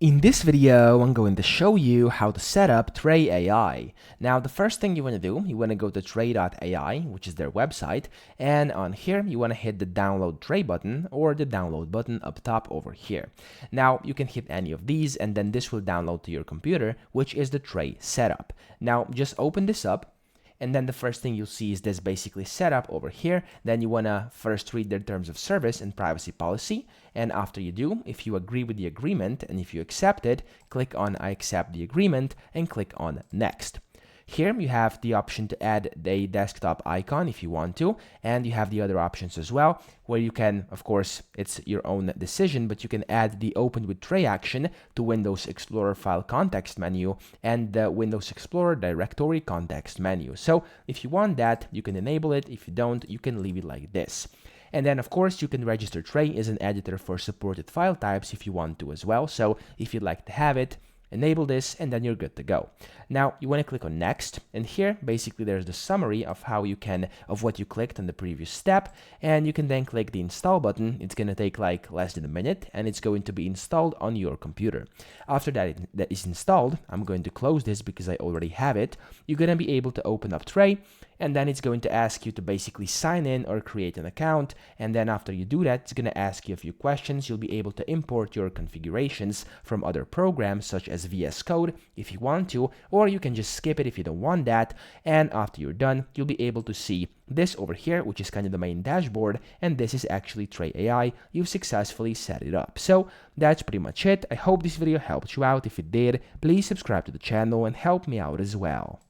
In this video, I'm going to show you how to set up Trae AI. Now, the first thing you want to do, you want to go to Trae.ai, which is their website, and on here, you want to hit the download Trae button or the download button up top over here. Now, you can hit any of these, and then this will download to your computer, which is the Trae setup. Now, just open this up. And then the first thing you'll see is this basically setup over here. Then you want to first read their terms of service and privacy policy. And after you do, if you agree with the agreement and if you accept it, click on I accept the agreement and click on next. Here you have the option to add a desktop icon if you want to, and you have the other options as well, where you can, of course, it's your own decision, but you can add the Open with Trae action to Windows Explorer file context menu and the Windows Explorer directory context menu. So if you want that, you can enable it. If you don't, you can leave it like this. And then, of course, you can register Trae as an editor for supported file types if you want to as well. So if you'd like to have it, enable this, and then you're good to go. Now, you want to click on next, and here, basically, there's the summary of what you clicked on the previous step, and you can then click the install button. It's going to take like less than a minute, and it's going to be installed on your computer. After that is installed, I'm going to close this because I already have it. You're going to be able to open up Trae, and then it's going to ask you to basically sign in or create an account, and then after you do that, it's going to ask you a few questions. You'll be able to import your configurations from other programs such as VS Code if you want to, or you can just skip it if you don't want that, and after you're done, you'll be able to see this over here, which is kind of the main dashboard, and this is actually Trae AI. You've successfully set it up. So that's pretty much it. I hope this video helped you out. If it did, please subscribe to the channel and help me out as well.